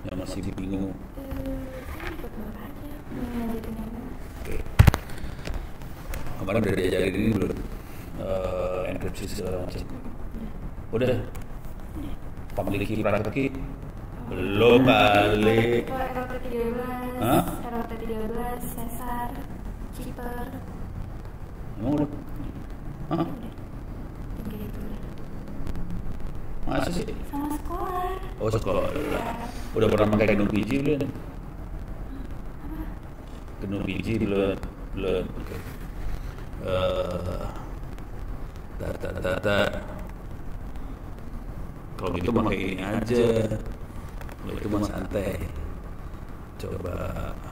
yang masih bingung? Saya ikut bapak aja, ngajakin yang mana. Oke. Kemarin udah diajarin ini belum? Enkripsi segala macam. Udah. Public key, private key? Belum kali. ROT13, Hah? ROT13, Sesar, Ciper, Emang udah? Hah? tiga itu udah. Masa sih? Sama sekolah. Oh sekolah. Udah pernah pakai GNU PG belum? GNU PG belum? Belum. Oke. Data. Kalau gitu pakai ini aja. Kalau itu mah santai. Coba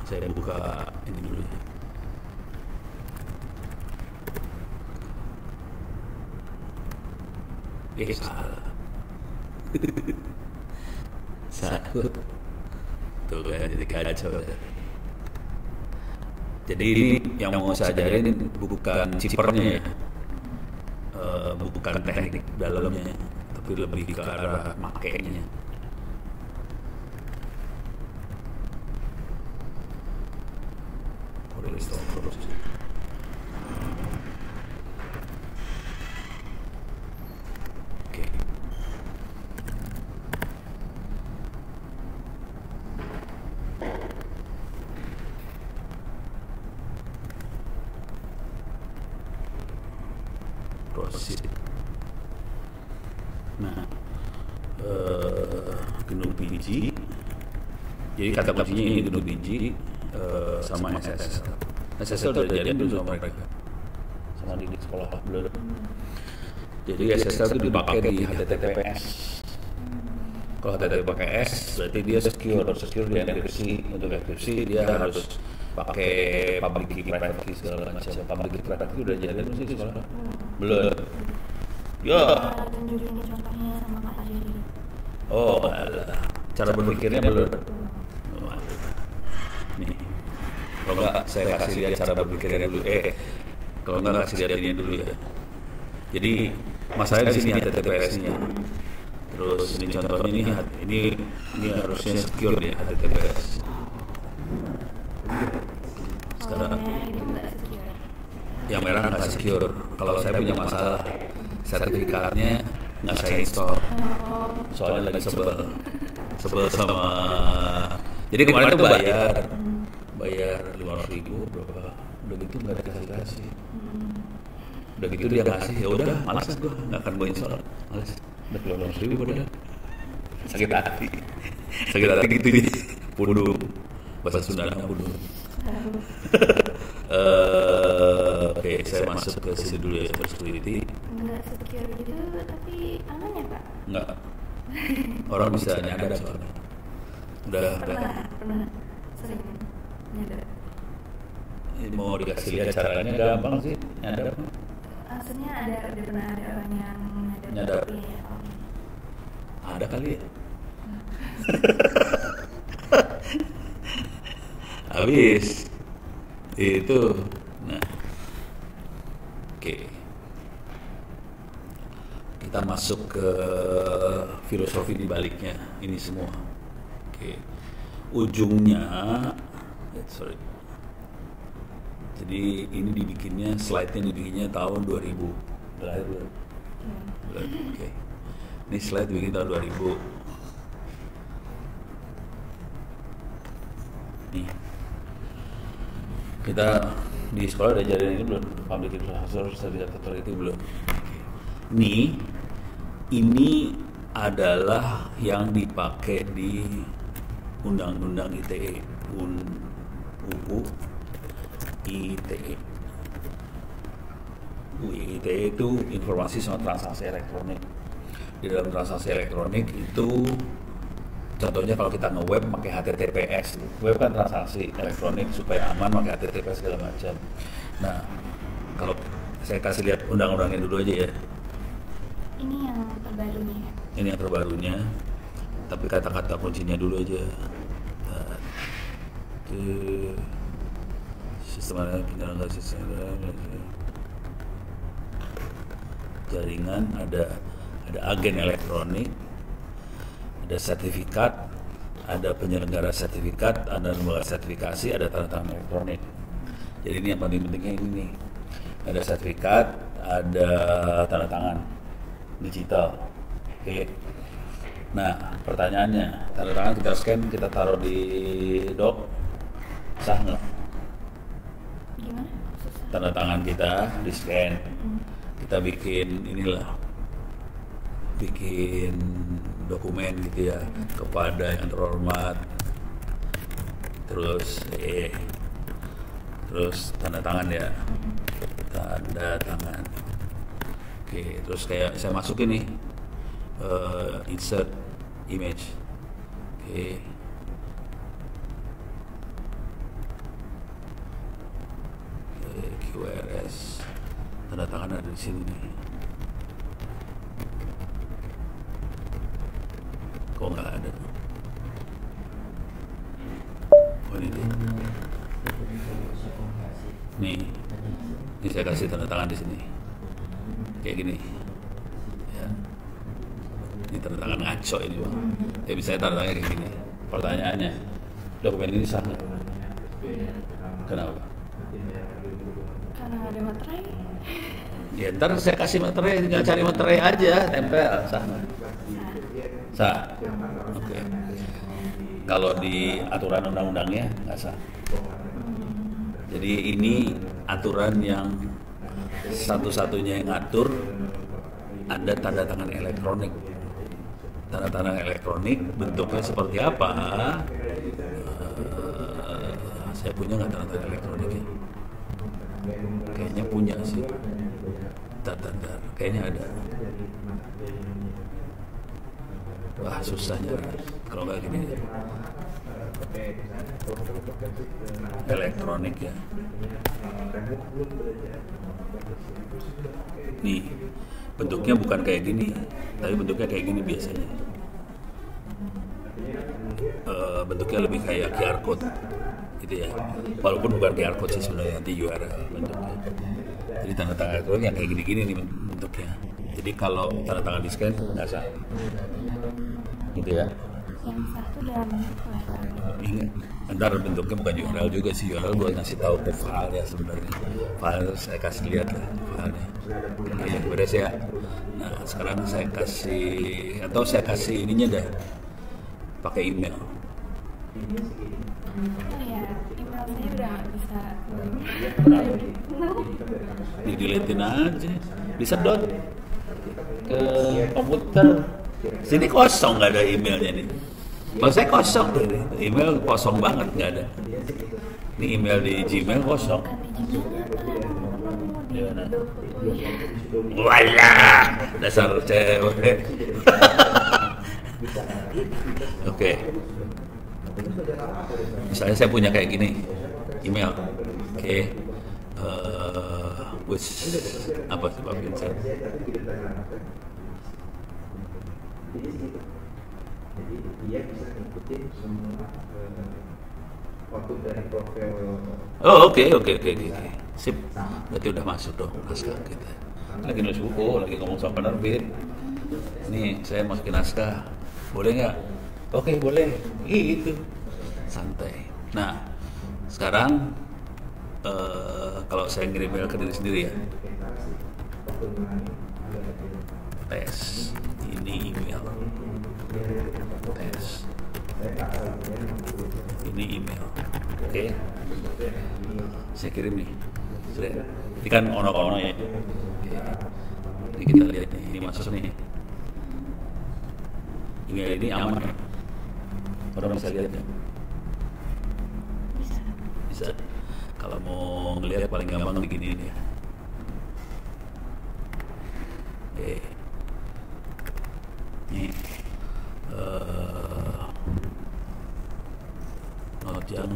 saya buka ini dulu ya. Salah. Satu. Tuh kan jadi kacau ya. Jadi ini yang mau saya ajarin bukan cipernya ya. Bukan teknik dalamnya, tapi lebih ke arah makainya. Oke. Proceed. Nah, GNU PG. Jadi kata kuncinya ini GNU PG sama SSL. SSL udah jadian dulu sama mereka, sama di sekolah belum. Jadi SSL itu dipakai di HTTPS. Kalau HTTPS berarti dia secure di enkripsi. Untuk enkripsi dia harus pakai public key, private key segala macam. Public key, private key udah jadian belum sih sekolah? Belum. Ya. Tunjukin contohnya sama Kak Jadi. Oh, alah. Cara berpikirnya belum. Nih, kalau nggak saya kasih lihat cara berpikirnya dulu. Kalau nggak kasih lihat ini dulu ya. Jadi masalahnya di sini HTTPS-nya. Terus ini contohnya ini harusnya secure ya HTTPS. Sekarang Ini nggak secure. yang merah nggak secure. Kalau saya punya masalah sertifikatnya nggak saya install. Soalnya lagi sebel sama. Jadi kemarin tuh bayar 500.000 berapa? Udah gitu nggak dikasih. Udah gitu dia ngasih, ya udah malas gue nggak akan gue install, malas. Udah 500.000 udah sakit hati gitu nih, pundung bahasa Sundanya pundung. Oke, saya masuk ke sini dulu ya, security. Nggak secure gitu, tapi aman ya Pak? Nggak, orang bisa nyadar soalnya. Udah. Pernah sering nyadar. Mau dikasih lihat caranya gampang sih, nyadar. Maksudnya ada pernah ada orang yang Nyadar. tapi ya, Ada kali ya. Habis itu. Nah, oke. Kita masuk ke filosofi di baliknya ini semua. Oke. Ujungnya, sorry. Jadi ini dibikinnya, slide-nya dibikinnya tahun 2000. Belum. Oke. Ini slide dibikin tahun 2000. Nih. Kita di sekolah udah ajarin ini belum? Public infrastructure, service authority belum? Ini adalah yang dipakai di Undang-Undang ITE, UU ITE. UU ITE itu informasi sama transaksi elektronik. Di dalam transaksi elektronik itu, contohnya kalau kita nge-web pakai HTTPS, web kan transaksi elektronik supaya aman pakai HTTPS segala macam. Nah, kalau saya kasih lihat undang-undangnya dulu aja ya. ini yang terbarunya ya. Ini yang terbarunya, tapi kata-kata kuncinya dulu aja. Sistem penyelenggara sistem jaringan, ada agen elektronik, ada sertifikat, ada penyelenggara sertifikat, ada lembaga sertifikasi, ada tanda tangan elektronik. Jadi ini yang paling pentingnya ini nih. Ada sertifikat, ada tanda tangan digital. Oke. Nah, pertanyaannya, tanda tangan kita scan, kita taruh di doc, sah nggak? Gimana? Susah. Tanda tangan kita di scan, kita bikin inilah, bikin dokumen gitu ya, kepada yang terhormat, terus terus tanda tangan ya, tanda tangan. Oke, terus kayak saya masukin nih, insert image. Oke. QRS, tanda tangan ada di sini nih. Kok nggak ada? Oh ini dia. Nih, ini saya kasih tanda tangan di sini, kayak gini. Ya. Ini tanda tangan ngaco ini bang. Ya bisa tanda tangan kayak gini. Pertanyaannya, dokumen ini sah nggak? Kenapa? Karena nggak ada materai. Ya ntar saya kasih materai, tinggal cari materai aja, tempel, sah nggak? Sah. Oke. Kalau di aturan undang-undangnya nggak sah. Jadi ini aturan yang satu-satunya yang ngatur ada tanda tangan elektronik. Tanda tangan elektronik bentuknya seperti apa? Saya punya nggak tanda tangan elektroniknya? Kayaknya punya sih. Tanda, kayaknya ada. Wah susah nyari. Kalau nggak gini. Elektronik ya. Nih, bentuknya bukan kayak gini, tapi bentuknya kayak gini biasanya. Bentuknya lebih kayak QR code, gitu ya. Walaupun bukan QR code sih sebenarnya, nanti URL bentuknya. Jadi tanda tangan elektronik yang kayak gini-gini nih bentuknya. Jadi kalau tanda tangan di scan nggak sah, gitu ya. Yang satu dalam file. Ingat, ntar bentuknya bukan URL juga sih, URL buat ngasih tahu ke file ya sebenarnya. File saya kasih lihat lah filenya. Oke, beres ya. Nah sekarang saya kasih ininya dah, pakai email. Oh ya, email saya udah nggak bisa. Dideletin aja, disedot ke komputer. Sini kosong, nggak ada emailnya nih. Kalau saya kosong, email kosong banget, nggak ada. Ini email di Gmail kosong. Walah, dasar cewek. Oke. Misalnya saya punya kayak gini, email. Oke. Which apa sih Pak Vincent? Jadi dia bisa ngikutin semua waktu dari profil. Oh oke. Sip. Berarti udah masuk dong naskah kita. Lagi nulis buku, lagi ngomong sama penerbit. Nih saya masukin naskah. Boleh nggak? Oke boleh. Itu santai. Nah sekarang kalau saya ngirim email ke diri sendiri ya. Tes. Ini email. Tes. Ini email. Oke. Saya kirim nih. Sudah. Ini kan ono-ono ya. Oke. Jadi kita lihat nih, ini masuk nih. Email ini aman. Orang bisa lihat ya? Bisa. Kalau mau ngelihat paling gampang begini ya. Oke. Nih. Notejang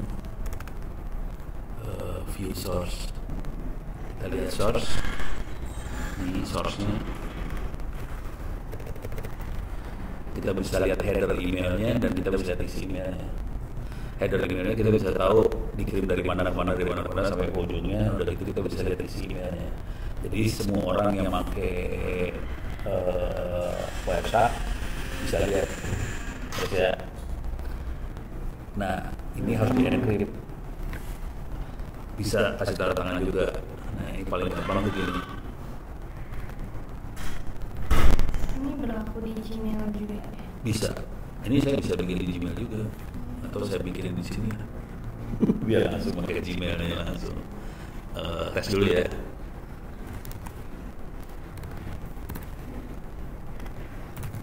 view source, kita lihat source. Ini source-nya, kita bisa lihat header emailnya dan kita bisa lihat isi emailnya. Header emailnya kita bisa tahu dikirim dari mana sampai ke ujungnya. Udah gitu kita bisa lihat isi emailnya. Jadi semua orang yang pakai website bisa lihat. Terus ya, Nah, ini harus di-encrypt. Bisa kasih tanda tangan juga. Nah, ini paling gampang begini. Ini berlaku di Gmail juga ya? Bisa. Ini saya bisa bikin di Gmail juga. Atau saya bikin di sini. Biar langsung pakai Gmailnya langsung. Tes dulu ya.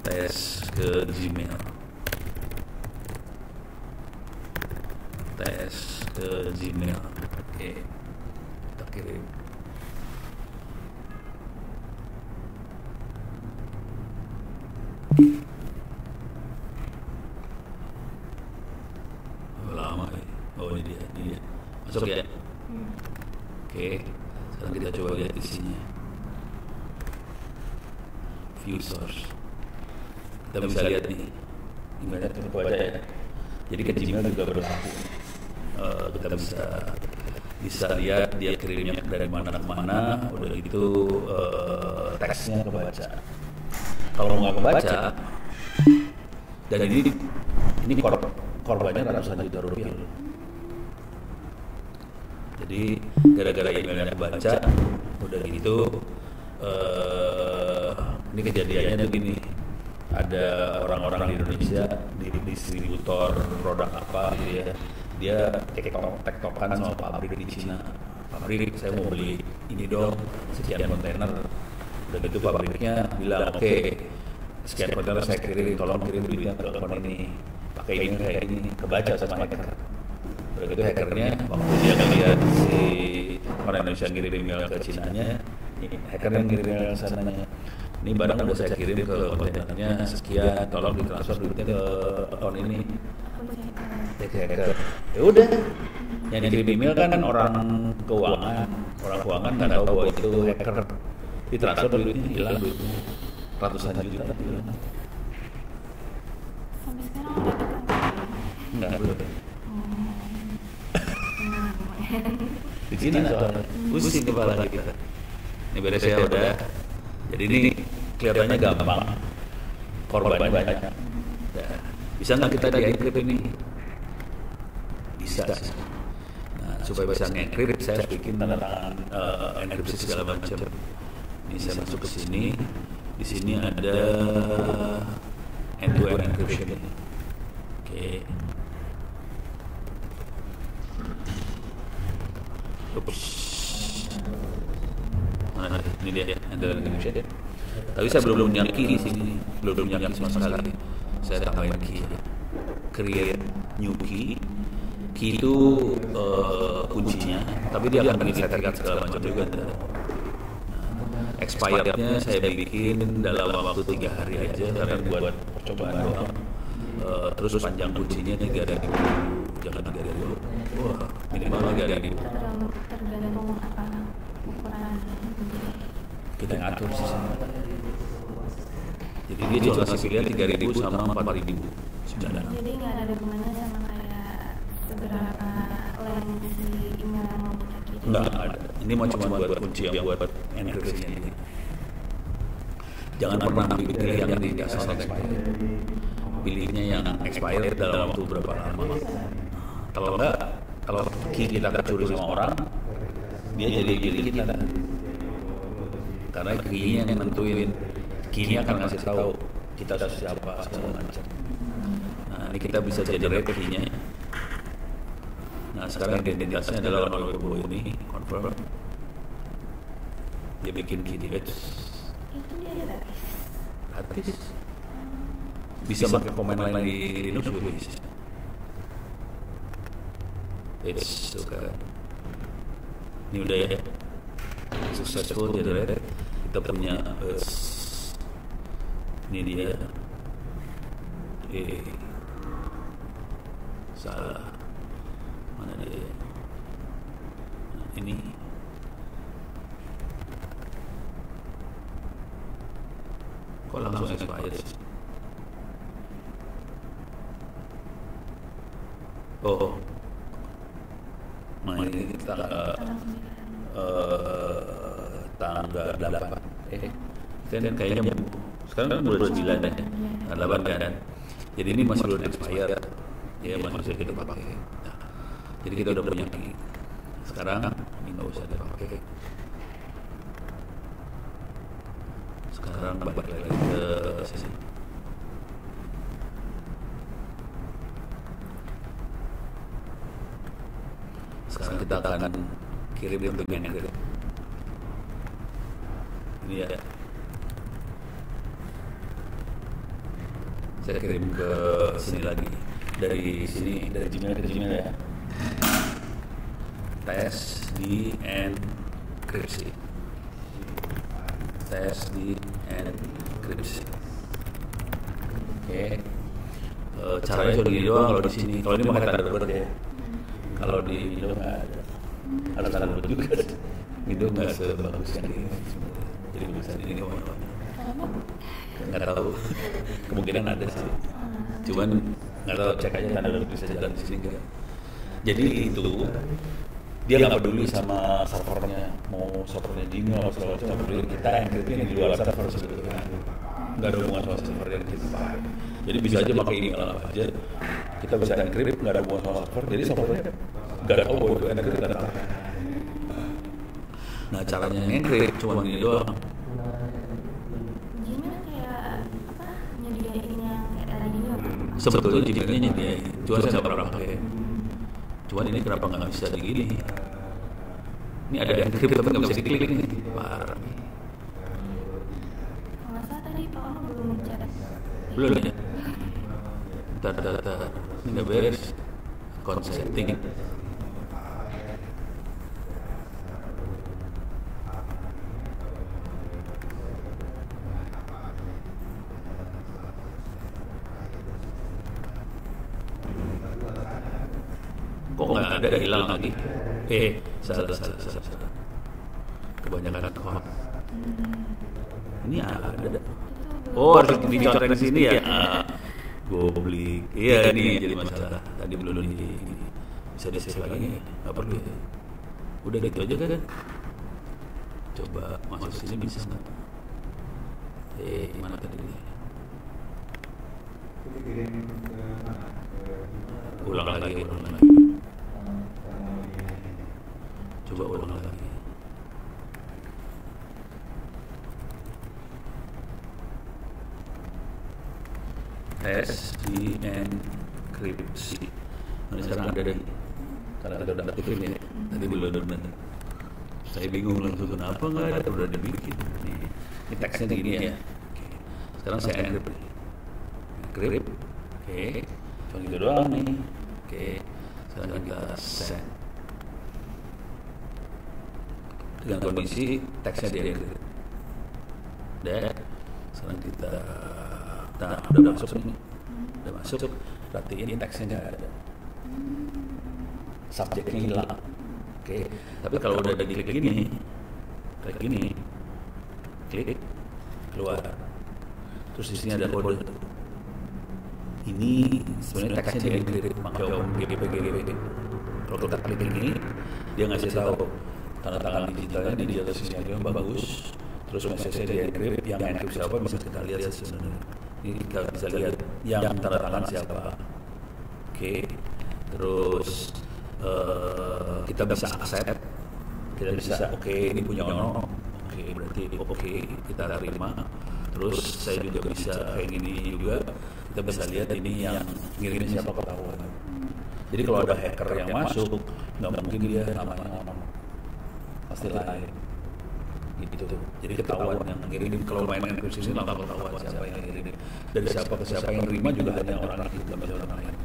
Tes ke Gmail. Tes ke Gmail. Oke. Kita kirim. Lama ya. Oh ini dia. Masuk ya. Oke. Sekarang kita coba lihat isinya. View source. Kita bisa lihat nih. Gimana kita baca ya. Jadi ke Gmail juga berlaku. Kita bisa lihat dia kirimnya dari mana ke mana. Udah gitu teksnya kebaca. Kalau nggak kebaca, dan ini korbannya ratusan juta rupiah. Jadi gara-gara emailnya kebaca, udah gitu ini kejadiannya begini. Ada orang-orang di Indonesia di distributor produk apa gitu ya, dia tektokan sama pabrik di Cina. Pabrik, saya mau beli ini dong, sekian kontainer. Udah gitu pabriknya bilang oke, sekian kontainer saya kirim, tolong kirim duitnya ke akun ini, pakai email kayak ini. Kebaca sama hacker. Udah gitu hackernya waktu dia ngeliat si orang Indonesia ngirim email ke Cinanya, hacker yang ngirim email ke sananya, ini barang udah saya kirim ke kontainernya sekian, tolong ditransfer duitnya ke akun ini. Hacker. Ya udah, yang dikirim email kan orang keuangan nggak tahu bahwa itu hacker. Ditransfer duitnya hilang, duitnya ratusan juta hilang. Sampai sekarang udah ketangkap? Enggak, belum. Di Cina soalnya pusing kepala kita. Ini beres ya udah. Jadi ini kelihatannya gampang. Korbannya banyak. Nah, bisa nggak kita di-encrypt ini? Bisa. Nah, supaya bisa nge-encrypt, saya harus bikin tanda tangan enkripsi segala macam. Ini saya masuk ke sini. Di sini ada end-to-end encryption. Oke. Oops. Nah, ini dia end-to-end encryption. Tapi saya belum punya key di sini, belum punya key sama sekali. Saya tambahin key. Create new key. Key itu kuncinya, tapi dia akan bikin sertifikat segala macam juga. Expirednya saya bikin dalam waktu 3 hari aja karena buat percobaan doang. Terus panjang kuncinya 3.000, jangan 3.000. Wah, minimal 3.000. Tergantung apa ukuran. Kita ngatur sih. Jadi dia cuma ngasih pilihan 3.000 sama 4.000. Jadi nggak ada hubungannya sama kayak seberapa length si email yang mau kita kirim. Nggak ada. Ini cuma buat kunci yang buat enkripsinya ini. Jangan pernah pilih yang di asal expired. Pilihnya yang expired dalam waktu berapa lama. Kalau enggak, kalau key kita kecuri sama orang, dia jadi pilih kita. Karena key-nya yang nentuin. Key-nya akan ngasih tahu kita siapa segala macam. Nah, ini kita bisa generate key-nya. Nah, sekarang identitasnya adalah orang ini, confirm. Dia bikin key di edge. Itu dia Gratis. Bisa pakai command line di Linux juga bisa. Edge tuh kan. Ini udah ya. Successful generate. Kita punya ini dia. Salah. Mana dia? Nah, ini. Kok langsung expired? Oh. Nah, ini tanggal 8. Kan kayaknya sekarang kan bulan 9 ya. 8 kan. Jadi ini masih belum expired. ya masih kita pakai. Nah, jadi kita udah punya lagi. Sekarang ini nggak usah dipakai. Sekarang balik lagi ke sini. Sekarang kita akan kirim untuk yang encrypt. Ini ya. Saya kirim ke sini lagi. Dari sini, dari Gmail ke Gmail ya. Tes di enkripsi. Tes di enkripsi. Oke. Caranya cuma gini doang kalau di sini. Kalau ini pakai tanda double ya. Kalau di Indo nggak ada. Ada tanda double juga. Indo nggak sebagus yang ini. Jadi bisa ini kawan-kawan. Nggak tahu. Kemungkinan ada sih. Cuman nggak tahu, cek aja tanda double bisa jalan di sini nggak. Jadi itu dia nggak peduli sama servernya, mau servernya Gmail atau segala macam, nggak peduli. Kita encryptnya di luar server sebetulnya, nggak ada hubungan sama server yang kita pakai. Jadi bisa aja pakai email apa aja, kita bisa encrypt, nggak ada hubungan sama server. Jadi servernya nggak tahu bahwa itu encrypt dan apa. Nah caranya encrypt cuma ini doang. Gmail kayak apa? Nyediain yang kayak tadi ini apa? Sebetulnya Gmailnya nyediain, cuma saya nggak pernah pakai. Cuman ini kenapa nggak bisa begini? Ini ada encrypt tapi nggak bisa diklik ini. Parah. Kalau nggak salah tadi Pak Ono belum mencatat. Belum ya? Bentar. Ini nggak beres. Consenting. Kok nggak ada, hilang lagi. Salah. Kebanyakan kok. Ini ada. Oh, harus dicoret di sini ya. Goblik. Iya, ini jadi masalah. Tadi belum bisa di-save lagi. Nggak perlu. Udah gitu aja kan. Coba masuk sini bisa nggak? Mana tadi? Ulang lagi. Coba ulang lagi. Tes di enkripsi. Nah, sekarang ada di. Karena ada udah aktifin ya. Tadi belum benar. Saya bingung langsung kenapa nggak ada, udah dibikin. Ini teksnya gini ya. Oke. Sekarang saya encrypt. Oke. Cuma gitu doang nih. Oke. Sekarang kita send. Dengan kondisi teksnya di encrypt. Sekarang kita udah masuk nih. Udah masuk. Perhatiin teksnya nggak ada. Subjeknya hilang. Oke. Tapi kalau udah klik gini, klik keluar. Terus di sini ada kode. Ini sebenarnya teksnya di encrypt, makanya GP. Kalau kita klik ini, dia ngasih tahu tanda tangan digitalnya di atas sini yang bagus. Terus message-nya di encrypt, yang encrypt siapa bisa kita lihat sebenarnya. Ini kita bisa lihat yang tanda tangan siapa. Oke. Terus kita bisa accept, kita bisa oke, ini punya Ono, oke, berarti oke, kita terima. Terus saya juga bisa kayak gini juga, kita bisa lihat ini yang ngirim siapa ketahuan. Jadi kalau ada hacker yang masuk, nggak mungkin dia namanya Ono, pasti lain gitu. Jadi ketahuan yang ngirim. Kalau main enkripsi ini langsung ketahuan siapa yang ngirim, dari siapa ke siapa yang terima juga hanya orang itu, nggak bisa orang lain.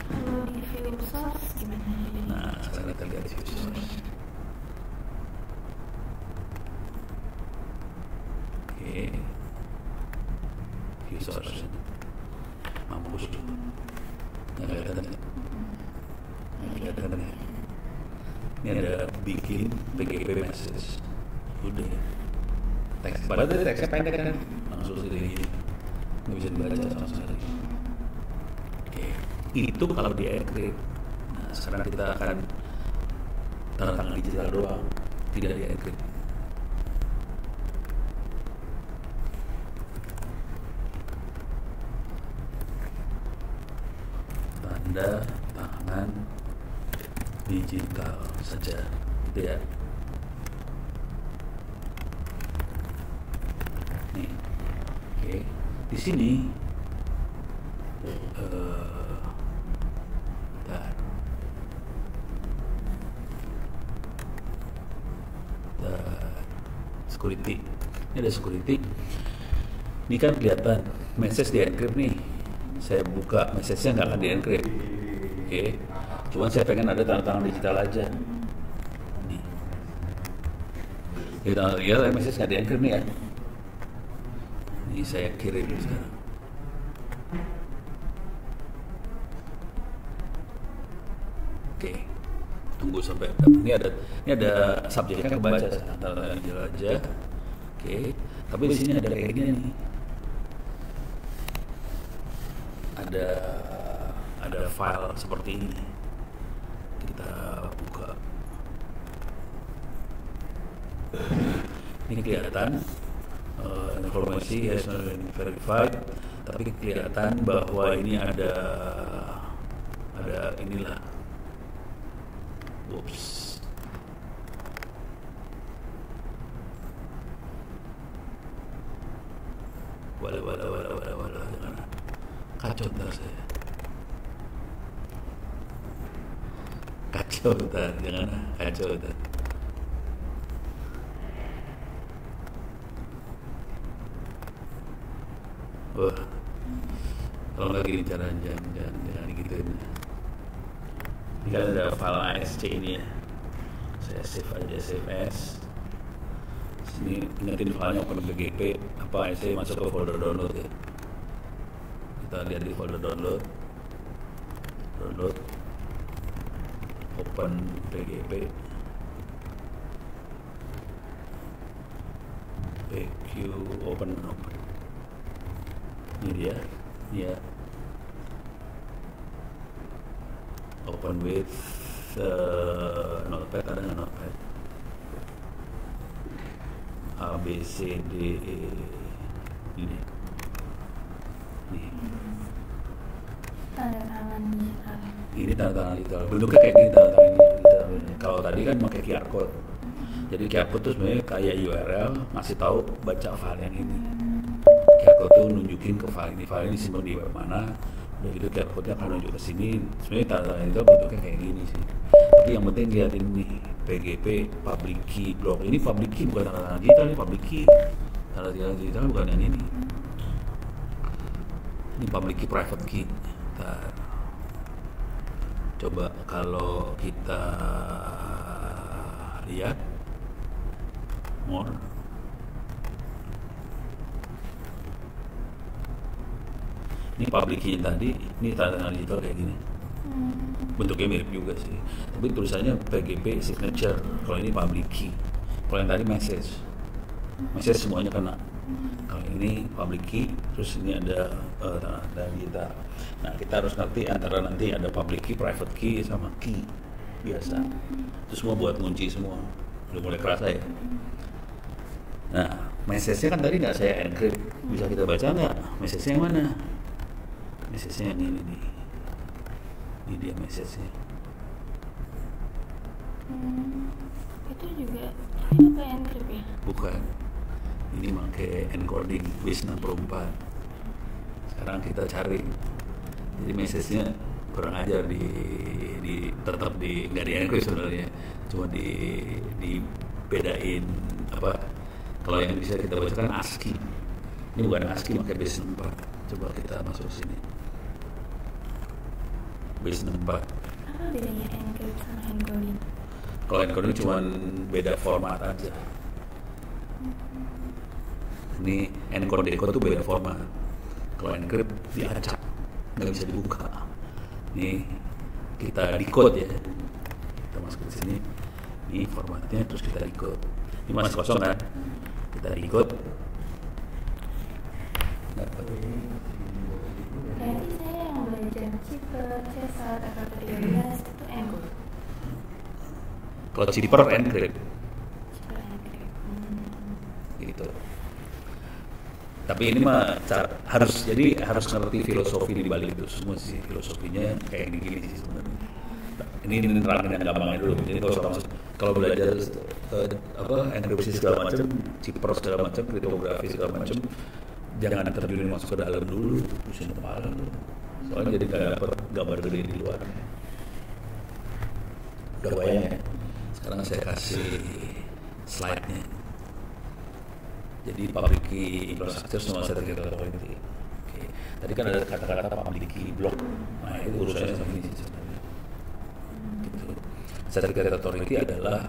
Kalau di view source gimana? Nah, sekarang kita lihat view source. Oke. View source. Mampus tuh. Nggak kelihatan ya? Nggak kelihatan ya? Ini ada bikin PGP message. Udah. Teks. Padahal tadi teksnya pendek kan? Langsung sendiri. Nggak bisa dibaca sama sekali. Itu kalau di encrypt. Nah, sekarang kita akan tanda tangan digital doang, tidak di encrypt. tanda tangan digital saja, gitu ya. Nih, oke, di sini security. Ini ada security. Ini kan kelihatan message di encrypt nih. Saya buka message-nya nggak akan di encrypt. Oke. Cuman saya pengen ada tanda tangan digital aja. Nih. Kita lihat message nggak di encrypt nih ya. Ini saya kirim sekarang. Oke. Tunggu sampai ini ada subjeknya kebaca, tanda tangan digital aja. Oke. Tapi di sini ada kayak gini nih. Ada file seperti ini. Kita buka. Ini kelihatan informasi has not been verified, tapi kelihatan bahwa ini ada inilah. Whoops. Wala. Kacau ntar saya. Kacau ntar. Wah, kalau nggak gini cara jangan gituin. Ini kan ada file ASC ini ya. Saya save aja, save as. Sini ingetin filenya open PGP, apa ASC masuk ke folder download ya. Kita lihat di folder download, open PGP, PQ open. Ini dia, ya. Open with notepad, ada nggak notepad? A B C D E ini. Nih. Tanda tangan digital. Ini tanda tangan digital. Bentuknya kayak gini tanda tangan digital. Kalau tadi kan pakai QR code. Jadi QR code itu sebenarnya kayak URL, ngasih tahu baca file yang ini. QR code tuh nunjukin ke file ini simpan di web mana. Udah gitu QR code-nya akan nunjuk ke sini. Sebenarnya tanda tangan digital bentuknya kayak gini sih. Tapi yang penting lihatin nih PGP public key block. Ini public key bukan tanda tangan digital, ini public key. Tanda tangan digital bukan yang ini. Ini public key, private key. Ntar. Coba kalau kita lihat more. Ini public key tadi, ini tanda tangan digital kayak gini. Bentuknya mirip juga sih. Tapi tulisannya PGP signature. Kalau ini public key. Kalau yang tadi message semuanya kena. Kalau ini public key, terus ini ada tanda digital. Nah, kita harus ngerti antara nanti ada public key, private key sama key biasa. Itu semua buat kunci semua. Udah mulai kerasa ya. Nah, message-nya kan tadi nggak saya encrypt. Bisa kita baca nggak? Message-nya yang mana? Message-nya yang ini nih. Ini dia message-nya. Itu juga pakai encrypt ya? Bukan. Ini pakai encoding base 64. Sekarang kita cari. Jadi message-nya kurang ajar tetap nggak di encrypt sebenarnya. Cuma dibedain apa? Kalau yang bisa kita bacakan ASCII. Ini bukan ASCII, pakai base 64. Coba kita masuk sini. Base 64. Apa bedanya encrypt sama encoding? Kalau encoding cuma beda format aja. Ini encode decode tuh beda format. Kalau encrypt diacak, nggak bisa dibuka. Ini kita decode ya. Kita masuk ke sini. Ini formatnya, terus kita decode. Ini masih kosong kan? Kita decode. Berarti saya yang belajar chipper, Cesar, RP13 itu encode. Kalau chipper encrypt. Chipper encrypt. Gitu. Tapi ini mah harus ngerti filosofi di balik itu semua sih, filosofinya kayak gini sih sebenarnya. Ini nerangin yang gampangnya dulu. Jadi kalau belajar enkripsi segala macam, cipher segala macam, kriptografi segala macam, jangan terjun masuk ke dalam dulu, pusing kepala dulu. Soalnya jadi nggak dapat gambar gede di luar. Udah bayang ya. Sekarang saya kasih slide-nya. Jadi public key infrastructure sama certificate authority. Oke. Tadi kan ada kata-kata public key block. Nah itu urusannya sama ini sebenarnya. Gitu. Certificate authority adalah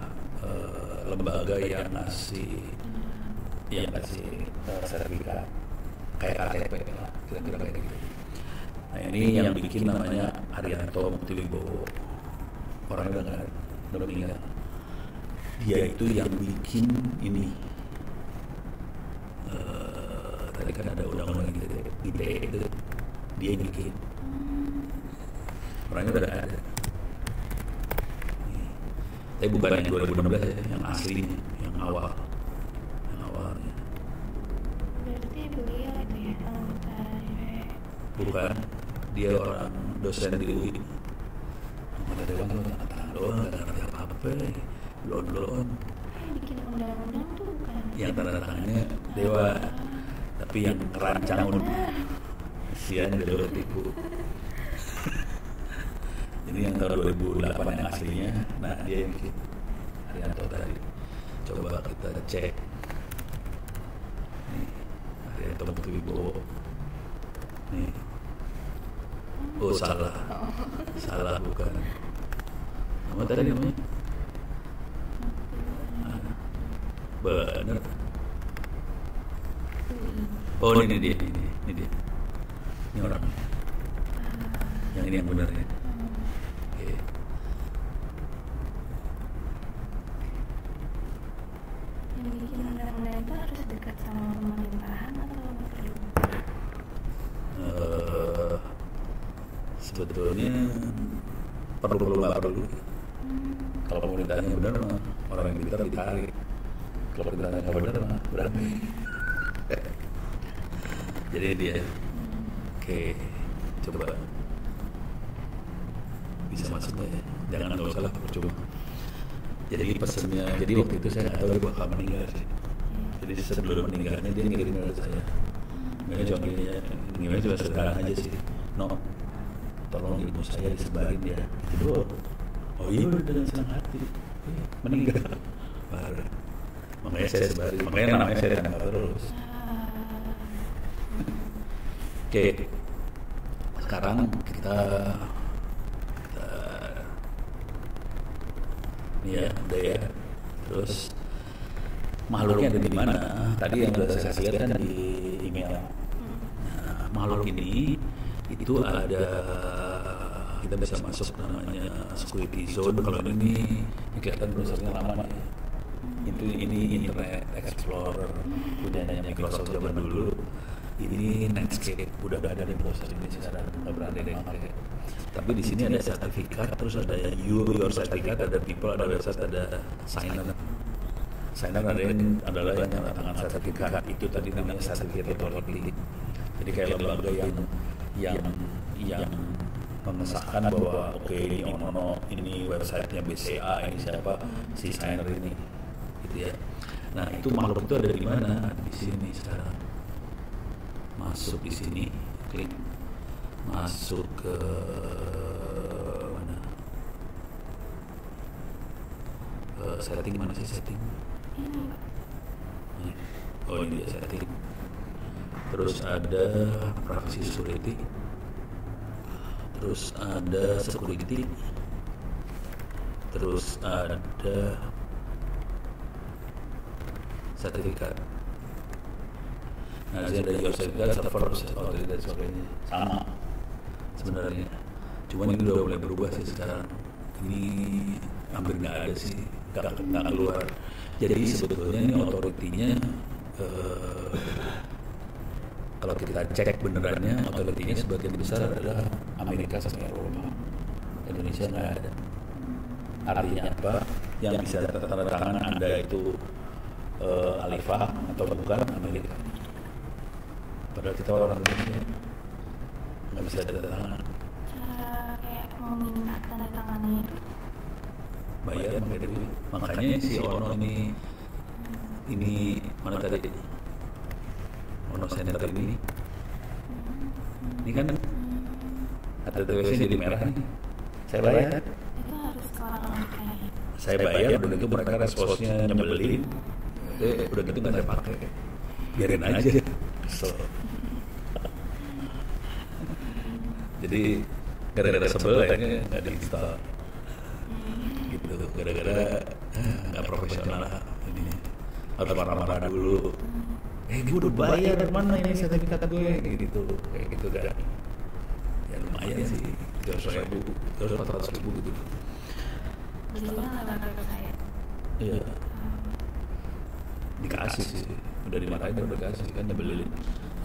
lembaga yang ngasih sertifikat kayak KTP lah, kira-kira kayak gitu. Nah ini yang bikin namanya Haryanto Muktiwibowo. Orangnya udah meninggal. Dia itu yang bikin ini. Tadi kan ada undang-undang ITE itu dia yang bikin. Orangnya udah ada. Tapi bukan yang 2016 ya, yang aslinya, yang awalnya. Berarti beliau itu ya anggota DPR. Bukan, dia orang dosen di UI. Anggota dewan tuh tangan doang, nggak ngerti apa-apa, belon. Bikin undang-undang tuh bukan. Yang tanda tangannya dewa, tapi yang rancang sian dewa tipu. Ini yang tahun 2008 yang aslinya. Nah dia yang bikin Haryanto tadi. Coba kita cek. Nih Haryanto Muktiwibowo. Nih. Oh salah. Salah bukan. Nama tadi namanya? Bener. Oh ini dia. Ini orang. Yang ini yang benar ya. Yang bikin undang-undang itu harus dekat sama pemerintahan atau perlu? Sebetulnya perlu nggak perlu. Kalau pemerintahnya benar mah orang yang pintar ditarik. Kalau pemerintahnya nggak benar mah berarti. Jadi dia, oke, coba bisa masuk ya. Jangan nggak usah lah percuma. Jadi pesennya, jadi waktu itu saya nggak tahu dia bakal meninggal sih. Jadi sebelum meninggalnya dia ngirim email saya. Emailnya cuma sederhana aja sih. No, tolong ibu saya disebarin ya. Itu doang. Oh iya dengan senang hati. Meninggal. Parah. Makanya saya sebarin. Makanya namanya saya nggak terus. Oke. Sekarang kita ya udah ya. Terus makhluknya ada di mana? Tadi yang sudah saya lihat kan di email. Nah, makhluk ini itu ada, kita bisa masuk namanya security zone. Kalau ini kelihatan prosesnya lama ya. Ini Internet Explorer punyanya Microsoft zaman dulu. Ini Netscape udah ada di proses ini sekarang, nggak berani deh pakai. Tapi di sini ada sertifikat, terus ada your sertifikat, ada people, ada website, ada signer. Signer adalah yang tanda tangan sertifikat. Itu tadi namanya certificate authority. Jadi kayak lembaga yang mengesahkan bahwa oke, ini websitenya BCA, ini siapa si signer ini, gitu ya. Nah itu makhluk itu ada di mana? Di sini sekarang. Masuk di sini, klik masuk ke mana? Setting mana sih setting? Oh ini dia setting. Terus ada privacy security. Terus ada security. Terus ada sertifikat. Nah, saya dari sertifikat server dan sebagainya sama sebenarnya. Cuman ini udah mulai berubah sih sekarang. Ini hampir nggak ada sih, nggak keluar. Jadi sebetulnya ini otoritinya kalau kita cek benerannya otoritinya sebagian besar adalah Amerika sama Eropa. Indonesia nggak ada. Artinya apa? Yang bisa tanda tangan Anda itu Alifah atau bukan Amerika. Padahal kita orang Indonesia nggak bisa tanda tangan. Cara kayak mau minta tanda tangannya itu Bayar pakai duit. Makanya si Ono ini mana tadi? Ono Center ini kan ada TWC di merah nih. Saya bayar. itu harus ke orang kaya. Saya bayar, udah gitu mereka responsnya nyebelin. Udah gitu nggak saya pakai. Biarin aja. Kesel. Jadi gara-gara sebel akhirnya nggak diinstal. Gitu, gara-gara nggak profesional ini. Atau marah-marah dulu. Gue udah bayar, mana ini sertifikat gue? Gitu, kayak gitu kan. Ya lumayan sih, 300.000, 400.000 gitu. Belinya lewat kaya. Iya. Dikasih sih, udah dimarahin udah dikasih kan nyebelin.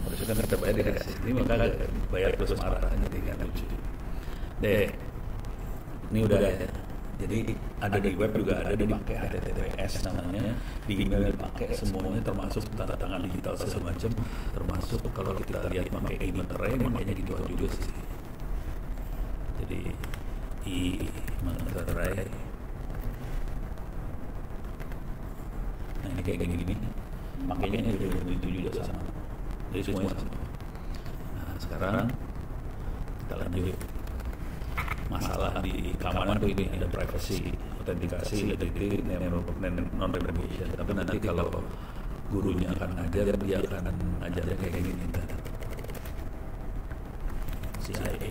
Harusnya kan kita bayar dikasih. Ini maka bayar terus marah jadi kan lucu. Ini udah ya. Jadi ada di web juga ada dipakai HTTPS namanya, di email dipakai semuanya termasuk tanda tangan digital segala macam, termasuk kalau kita lihat pakai e-materai makanya gitu juga sih. Jadi e-materai. Nah ini kayak gini, makanya itu juga sama. Jadi semuanya sama. Nah sekarang kita lanjut. Masalah di keamanan tuh ini ada privacy, autentikasi, identity, non-repudiation. Tapi nanti kalau gurunya akan ngajar, dia akan ngajarnya kayak gini ntar. CIA,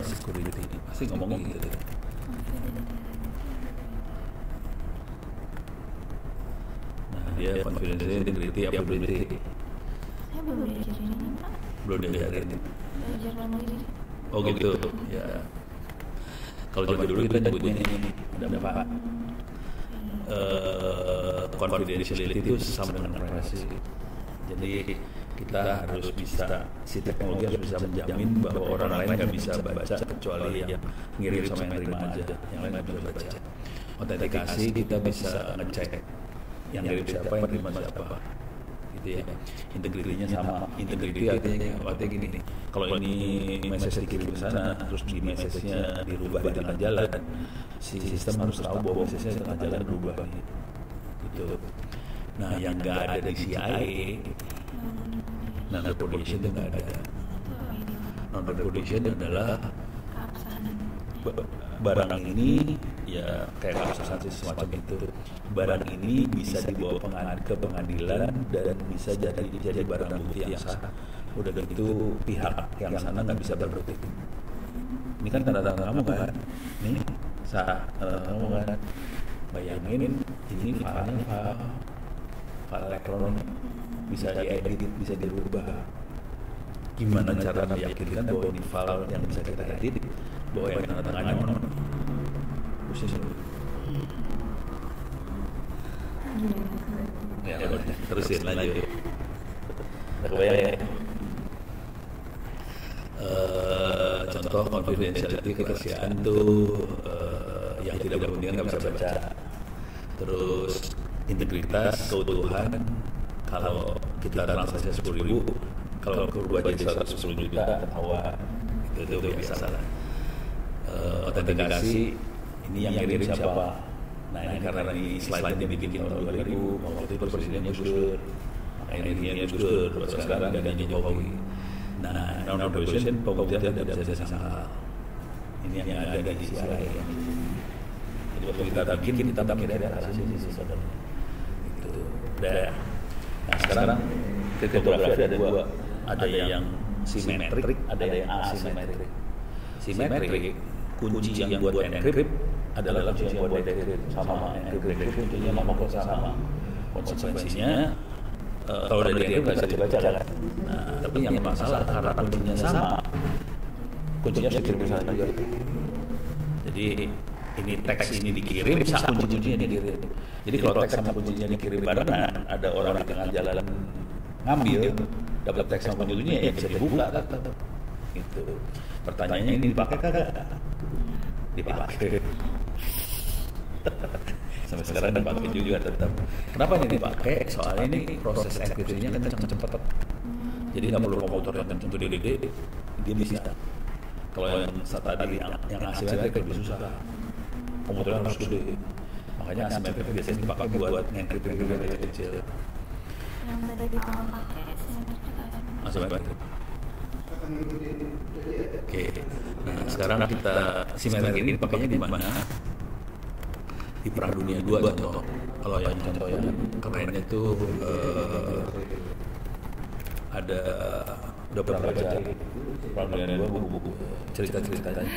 security, pasti ngomongin gitu. Nah dia confidentiality, integrity, availability. Saya belum diajarin ini Pak. Belum diajarin. Belajar mandiri. Oh gitu, ya. Kalau zaman dulu kita nyebutnya ini ada apa? Confidentiality itu sama dengan privasi. Jadi kita harus bisa, si teknologi harus bisa menjamin bahwa orang lain nggak bisa baca kecuali yang ngirim sama yang terima aja, yang lain nggak bisa baca. Autentikasi kita bisa ngecek yang ngirim siapa, yang terima siapa. Gitu ya. Integritinya sama. Integrity artinya gini nih. Kalau ini message dikirim ke sana, terus di message-nya dirubah di tengah jalan, si sistem harus tahu bahwa message-nya di tengah jalan berubah gitu. Nah, yang nggak ada di CIA, non-repudiation itu nggak ada. Non-repudiation adalah barang ini ya kayak substansi semacam itu. Barang ini bisa dibawa ke pengadilan dan bisa jadi barang bukti yang sah. Udah gitu pihak yang sana nggak bisa berbukti. Ini kan tanda tangan kamu kan? Nih sah tanda tangan kamu kan? Bayangin ini file elektronik bisa diedit, bisa dirubah. Gimana cara meyakinkan bahwa ini file yang bisa kita edit, bahwa yang tanda tangannya mana? Ya, terusin lanjut. Kebayang ya? Contoh confidentiality kerahasiaan tuh yang tidak berhubungan nggak bisa baca. Terus integritas, keutuhan. Kalau kita transaksi 10.000, kalau berubah jadi 110 juta ketahuan, itu biasa lah. Autentikasi ini yang ngirim siapa? Nah ini karena ini slide-nya dibikin tahun 2000, waktu itu presidennya Gus Dur, makanya Gus Dur, sekarang gantinya Jokowi. Nah, non-repudiation pembuktian tidak bisa sangkal. Ini yang ada di CIA. Jadi waktu kita bikin ada hasilnya sih saudara. Itu. Nah sekarang kriptografi ada dua, ada yang simetrik, ada yang asimetrik. Simetrik kunci yang buat encrypt adalah kunci yang buat decrypt sama encrypt kuncinya sama. Konsekuensinya kalau dari encrypt nggak bisa dibaca kan. Nah tapi yang masalah karena kuncinya sama, kuncinya bisa dikirim sana juga. Jadi ini teks ini dikirim, kuncinya dikirim. Jadi kalau teks sama kuncinya dikirim barengan, ada orang di tengah jalan ngambil, dapat teks sama kuncinya ya bisa dibuka kan. Itu. Pertanyaannya ini dipakai kagak? Dipakai. Sampai sekarang dipakai juga tetap. Kenapa ini dipakai? Soalnya ini proses enkripsinya kencang cepet. Jadi nggak perlu komputer yang kenceng gede-gede, dia bisa. Kalau yang tadi yang asimetrik lebih susah, komputernya harus gede. Makanya asimetrik biasanya dipakai buat ngenkripsi yang kecil-kecil. Yang tadi kamu pakai Asimetrik. Oke. Nah, sekarang kita simetrik ini pakainya di mana? Di Perang Dunia II contoh. Kalau yang contoh yang kerennya itu ada udah pernah baca Perang Dunia II, buku-buku cerita-ceritanya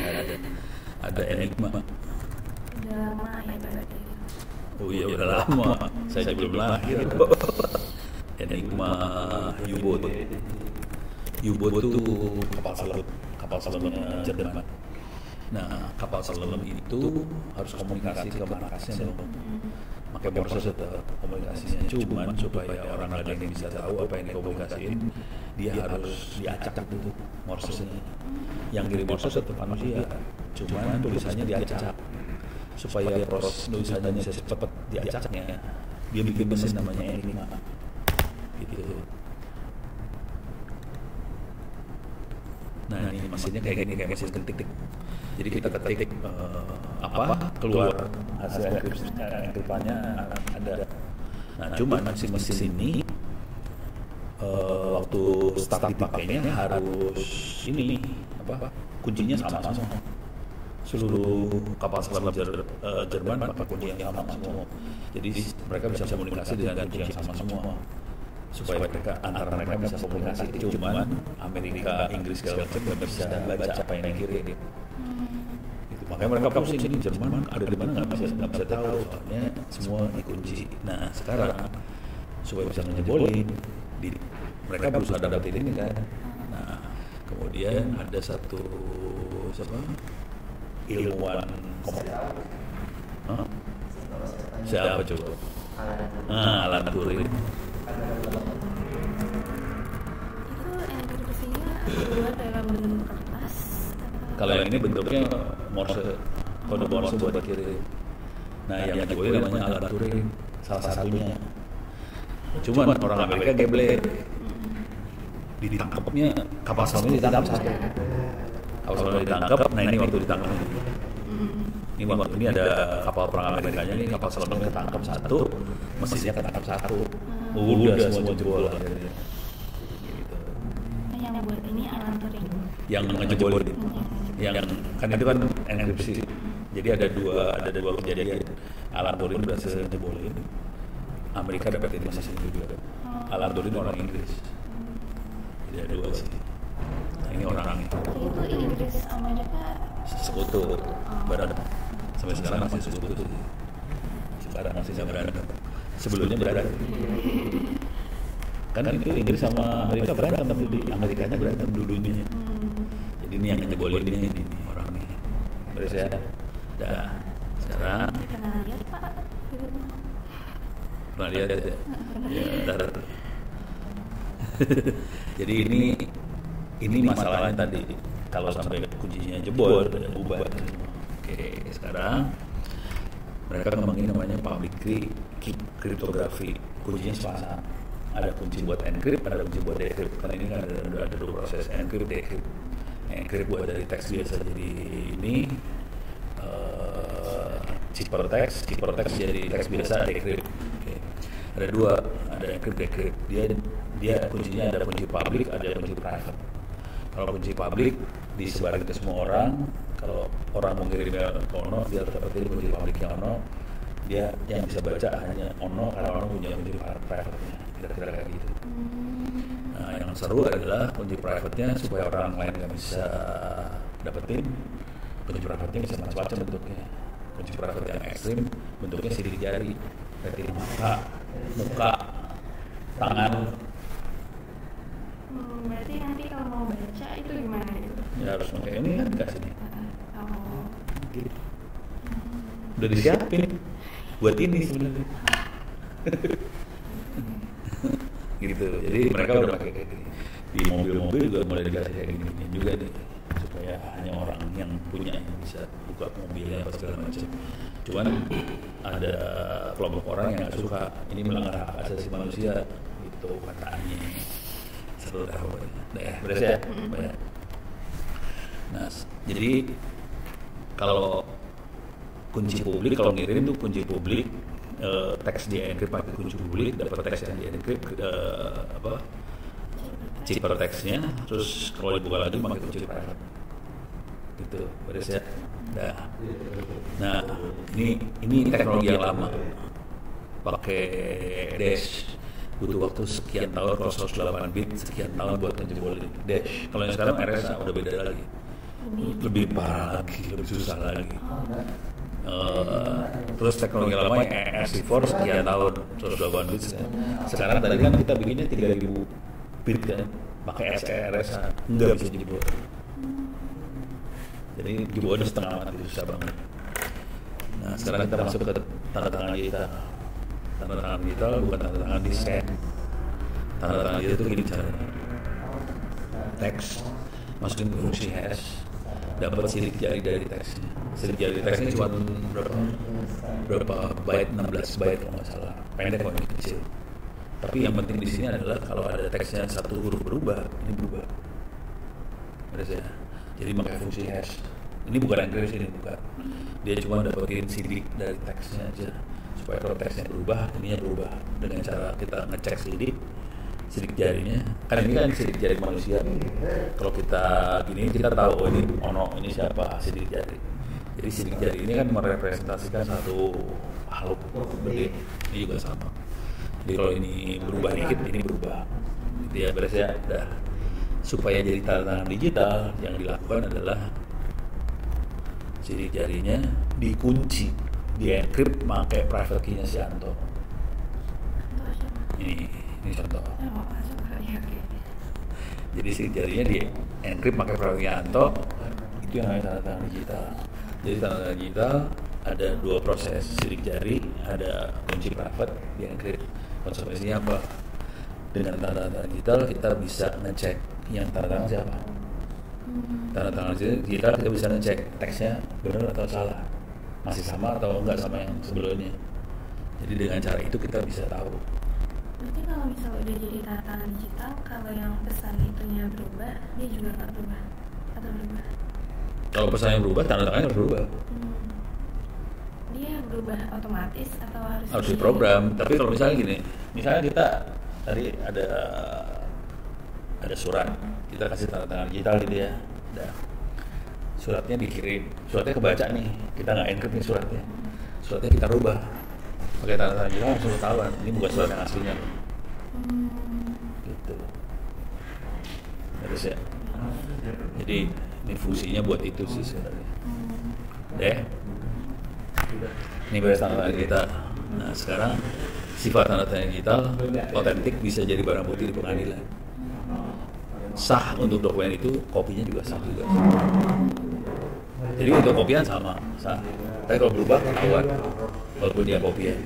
ada Enigma. udah lama ya berarti. Oh iya udah lama, saya belum lahir. Enigma U-boat. U-boat itu kapal selam Jerman. Nah, kapal selam itu harus komunikasi ke markasnya dong. Pakai Morse tetap komunikasinya, cuman supaya orang lain yang bisa tahu apa yang dikomunikasiin, dia harus diacak itu Morse-nya. Yang kirim Morse tetap manusia, cuman tulisannya diacak supaya proses tulisannya bisa cepat diacaknya. Dia bikin mesin namanya Enigma. Gitu. Nah ini mesinnya kayak gini, kayak mesin ketik. Jadi kita ketik keluar hasil enkripsinya ada. Nah cuman si mesin ini waktu start dipakainya harus kuncinya sama semua. Seluruh kapal selam Jerman pakai kunci yang sama semua. Jadi mereka bisa komunikasi dengan kunci yang sama semua. Supaya antara mereka bisa komunikasi. Cuman Amerika, Inggris segala macam nggak bisa baca apa yang dikirim. Gitu. Makanya mereka pusing ini Jerman ada di mana nggak bisa tahu, soalnya semua dikunci. Nah sekarang supaya bisa ngejebolin, mereka berusaha dapetin ini kan. Nah kemudian ada satu ilmuwan siapa coba? Alan Turing. Itu enkripsinya dibuat dalam bentuk kertas. Kalau yang ini bentuknya Morse, kode Morse buat kirim. Nah yang diboleh namanya Alan Turing, salah satunya. Cuman orang Amerika geblek, ditangkapnya kapal selam ini ditangkap satu. Kapal selam ditangkap, nah ini waktu ditangkap ini ada kapal perang Amerikanya, ini kapal selamnya ketangkap satu, mesinnya ketangkap satu. Udah semua jebol akhirnya. Gitu. Yang buat ini Alan Turing. Yang ngejebolin. Yang kan itu kan enkripsi. Jadi ada dua kejadian. Alan Turing berhasil ngejebolin. Amerika dapetin mesin juga. Alan Turing orang Inggris. Jadi ada dua sih. Nah, ini orangnya. Itu Inggris Amerika Sekutu berada. Sampai sekarang masih sekutu. Sekarang masih berada. Sebelumnya berada. Kan itu Inggris sama Amerika berantem, tapi Amerikanya berantem dulunya. Jadi ini yang ngejebolin ini orang ini. Beres ya. Dah. Sekarang pernah lihat Pak? pernah lihat ya. Ya, ntar. Jadi ini masalahnya tadi. Kalau sampai kuncinya jebol, bubar. Oke, sekarang mereka ngembangin namanya public key cryptography. Kuncinya sepasang. Ada kunci buat encrypt, ada kunci buat decrypt. Karena ini kan ada dua proses encrypt, decrypt. Encrypt buat dari teks biasa jadi ini ciphertext jadi teks biasa, decrypt. Oke. Ada dua, ada encrypt, decrypt. Dia kuncinya ada kunci public, ada kunci private. Kalau kunci public disebarin ke semua orang, kalau orang mau kirimnya ke Ono, dia dapetin kunci publiknya Ono, dia yang bisa baca hanya Ono karena Ono punya kunci private-nya, kira-kira kayak gitu. Nah, yang seru adalah kunci private-nya supaya orang lain nggak bisa dapetin. Kunci private-nya bisa macam-macam bentuknya. Kunci private yang ekstrim bentuknya sidik jari, berarti muka, tangan. Berarti nanti kalau mau baca itu gimana itu? Ya harus pakai ini kan dikasih nih. Gitu. Udah disiapin buat ini sebenarnya. Gitu. Jadi mereka udah pakai kayak gini. Di mobil-mobil juga mulai dikasih kayak gini juga nih, supaya hanya orang yang punya yang bisa buka mobilnya atau segala macam. Cuman ada kelompok orang yang nggak suka, ini melanggar hak asasi manusia, gitu katanya. seru dah pokoknya. Beres ya? Banyak. Nah, jadi kalau kunci publik, kalau ngirim tuh kunci publik, teks di encrypt pakai kunci publik, dapat teks yang di encrypt, cipta teksnya, terus kalau dibuka lagi pakai kunci private. Gitu, beres ya. Nah, ini teknologi yang lama, pakai dash, butuh waktu sekian tahun, kalau 108 bit sekian tahun buat ngejebolin dash. Kalau yang sekarang RSA udah beda lagi, lebih parah lagi, lebih susah lagi. Terus teknologi lama RC4 sekian tahun, 108 bit. Sekarang tadi kan kita bikinnya 3000 bit kan, pakai RSA nggak bisa jebol. Jadi jebolnya setengah mati, susah banget. Nah, sekarang kita masuk ke tanda tangan kita. Tanda tangan kita bukan tanda tangan di scan. Tanda tangan kita itu gini caranya. Teks masukin fungsi hash, dapat sidik jari dari teksnya. Sidik jari teksnya cuma berapa byte, 16 byte kalau nggak salah. Pendek kok, ini kecil. Tapi yang penting di sini adalah kalau ada teksnya satu huruf berubah, ini berubah. Beres ya. Jadi pakai fungsi hash. Ini bukan encryption, ini bukan. Dia cuma dapetin sidik dari teksnya aja. Supaya kalau teksnya berubah, ininya berubah. Dengan cara kita ngecek sidik jarinya. Kan ini kan sidik jari manusia. Kalau kita gini, kita tahu ini ini siapa sidik jari. Jadi sidik jari ini kan merepresentasikan satu makhluk gede. Ini juga sama. Jadi kalau ini berubah dikit, ini berubah. Gitu ya, beres ya. Dah. Supaya jadi tanda tangan digital, yang dilakukan adalah sidik jarinya dikunci, di encrypt pakai private key-nya si Anto. Ini contoh. Jadi sidik jarinya di encrypt pakai private key Anto, itu yang namanya tanda tangan digital. Jadi tanda tangan digital ada dua proses, sidik jari, ada kunci private di encrypt. Konsekuensinya apa? Dengan tanda tangan digital kita bisa ngecek yang tanda tangan siapa. Tanda tangan digital kita bisa ngecek teksnya benar atau salah, masih sama atau enggak sama yang sebelumnya. Jadi dengan cara itu kita bisa tahu. Berarti kalau misalnya udah jadi tanda tangan digital, kalau yang pesan itunya berubah, dia juga nggak berubah atau berubah? Kalau pesannya berubah, tanda tangannya harus berubah. Dia berubah otomatis atau harus diprogram? Tapi kalau misalnya gini, misalnya kita tadi ada surat, kita kasih tanda tangan digital gitu ya. Suratnya dikirim, suratnya kebaca nih, kita nggak encrypt nih suratnya kita rubah pakai tanda tangan digital, langsung ketahuan ini bukan surat yang aslinya. Gitu. Harus ya. Jadi ini fungsinya buat itu sih sebenarnya. Ini beres tanda tangan kita. Nah sekarang sifat tanda tangan digital otentik bisa jadi barang bukti di pengadilan. Sah untuk dokumen itu, kopinya juga sah juga. Jadi untuk kopian sama, sah. Tapi kalau berubah ketahuan, walaupun dia kopian.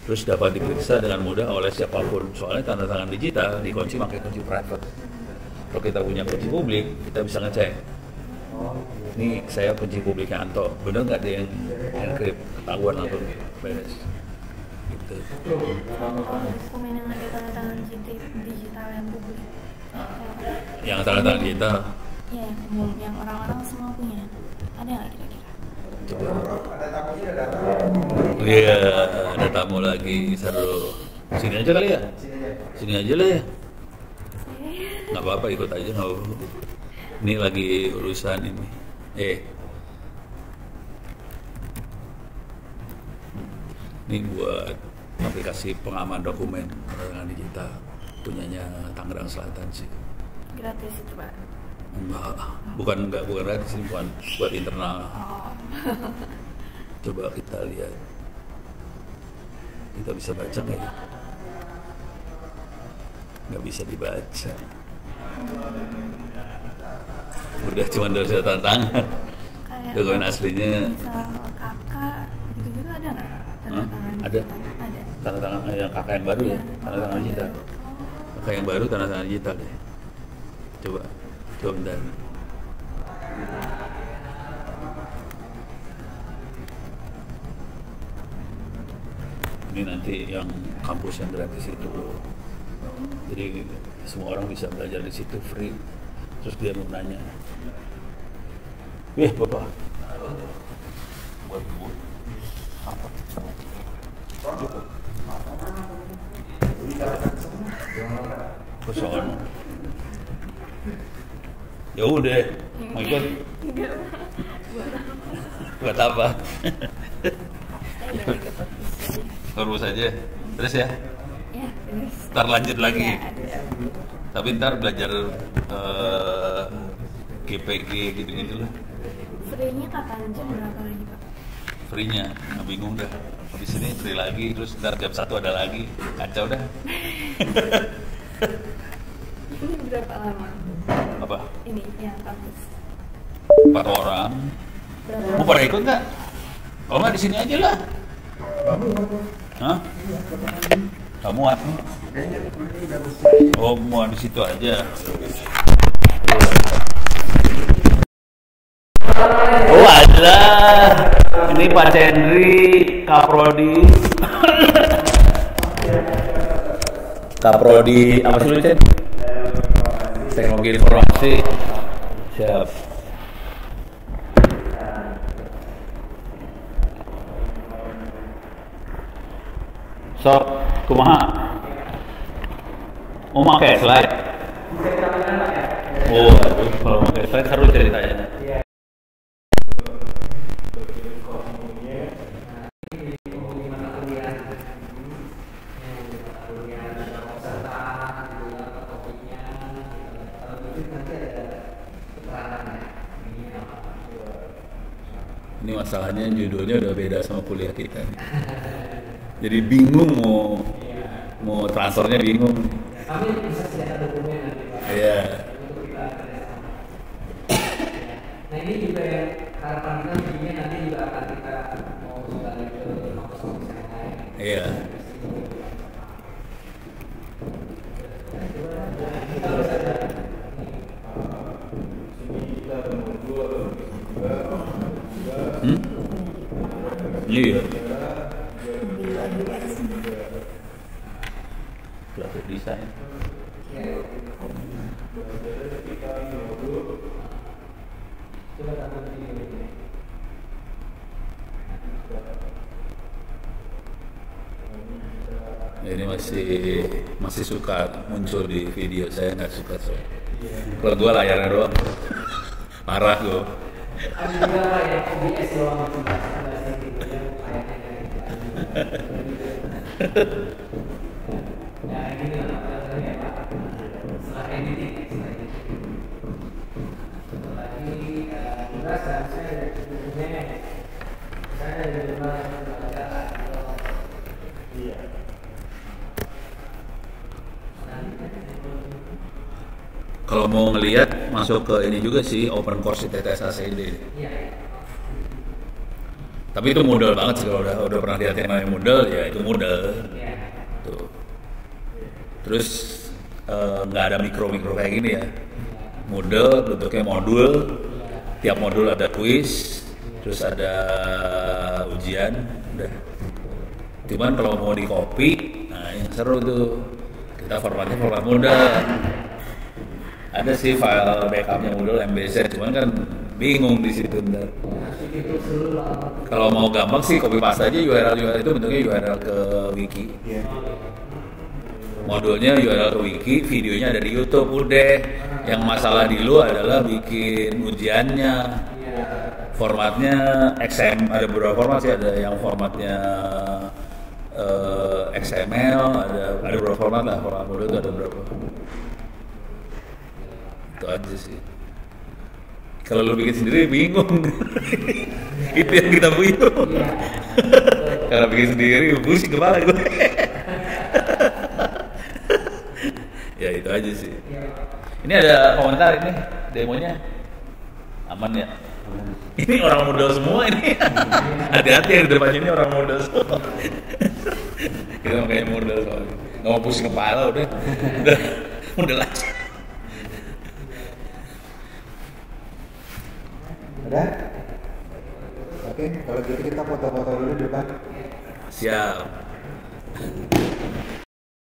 Terus dapat diperiksa dengan mudah oleh siapapun. Soalnya tanda tangan digital dikunci pakai kunci private. Kalau kita punya kunci publik, kita bisa ngecek. Ini saya kunci publiknya Anto, bener nggak dia yang encrypt, ketahuan langsung beres. Gitu. Dokumen yang ada tanda tangan digital yang publik. Yang tanda tangan digital. Ya, yang umum, yang orang-orang semua punya. Ada nggak kira-kira? Coba. Ada tamunya, ada tamu. Iya, ada tamu lagi, seru. Sini aja kali ya? Sini aja lah ya. Nggak apa-apa, ikut aja nggak apa-apa. Ini lagi urusan ini. Ini buat aplikasi pengaman dokumen dengan digital punyanya Tangerang Selatan sih. Gratis itu Pak? Bukan gratis, ini buat internal. Coba kita lihat, kita bisa baca nggak ya? Nggak bisa dibaca. Udah cuma dari tanda tangan. Dokumen aslinya. Misal kakak gitu-gitu ada nggak? Tanda tangan Ada. Ada. Tanda tangan yang kakak yang baru ya, tanda tangan digital. Kakak yang baru tanda tangan digital deh. Coba bentar. Ini nanti yang kampus yang gratis itu Jadi semua orang bisa belajar di situ free. Terus dia mau nanya, bapak, buat ibu apa? Kosongan. Ya udah, mau ikut? Buat apa? Terus aja, terus ya. Ya, terus. Ntar lanjut lagi. Ya, ada. Tapi ntar belajar GPG gitu-gitu lah. Free-nya kapan jam berapa lagi Pak? Free-nya, nah, bingung dah. Habis ini free lagi, terus ntar jam 1 ada lagi. Kacau dah. Ini berapa lama? Apa? Ini yang kampus. 4 orang. Berapa? Mau pada ikut nggak? Kalau nggak di sini aja lah. Hah? Kamu apa? Oh, mau di situ aja. Oh ada, ini Pak Cendri, Kaprodi, Kaprodi apa sih lu Cen? Teknologi informasi. Siap. So, kumaha? Mau pakai slide? Oh, aduh, kalau pakai slide seru ceritanya. Ini masalahnya judulnya udah beda sama kuliah kita nih. Jadi bingung mau transfernya bingung. Kami bisa sediakan dokumen nanti Pak. Iya. Untuk kita kerjasama. Nah ini juga yang harapan kita begini nanti juga akan kita mau kembali ke kampus-kampus yang lain. Iya. Kalau saja Iya. Graphic design. coba tampil di video. Ini masih suka muncul di video, saya nggak suka soalnya. Kalau gue layarnya doang, parah gue. Ada juga Pak yang OBS doang cuma sebelah sini yang kayaknya ya gini lah ya Pak. Setelah editing, setelah ini juga seharusnya ada bukunya. Saya ada jurnal yang membaca. Iya. Kalau mau ngelihat masuk ke ini juga sih, open course ITTS ACD. Iya. Tapi itu modal banget sih, kalau udah pernah lihat yang namanya modal, ya itu modal. Iya. Tuh. Terus nggak ada mikro kayak gini ya. Model bentuknya modul, tiap modul ada kuis, terus ada ujian, udah. Cuman kalau mau di copy, nah yang seru tuh, kita formatnya format modal. Ada sih file backupnya Moodle MBZ, cuman kan bingung di situ ntar. Kalau mau gampang sih copy paste aja URL itu bentuknya URL ke wiki. Modulnya URL ke wiki, videonya ada di YouTube udah. Yang masalah di lu adalah bikin ujiannya. Formatnya XML, ada beberapa format sih, ada yang formatnya XML, ada beberapa format lah, format modul itu ada berapa. Itu aja sih. Kalau lu bikin sendiri bingung. Itu yang kita bingung. Kalau bikin sendiri pusing kepala gue. Ya itu aja sih. Ini ada komentar ini demonya aman ya. Ini orang modal semua ini. Hati-hati yang di depannya ini orang modal semua. Kita makanya modal soalnya. Nggak mau pusing kepala udah modal aja. Udah? Oke, kalau gitu kita foto-foto dulu di depan. Siap.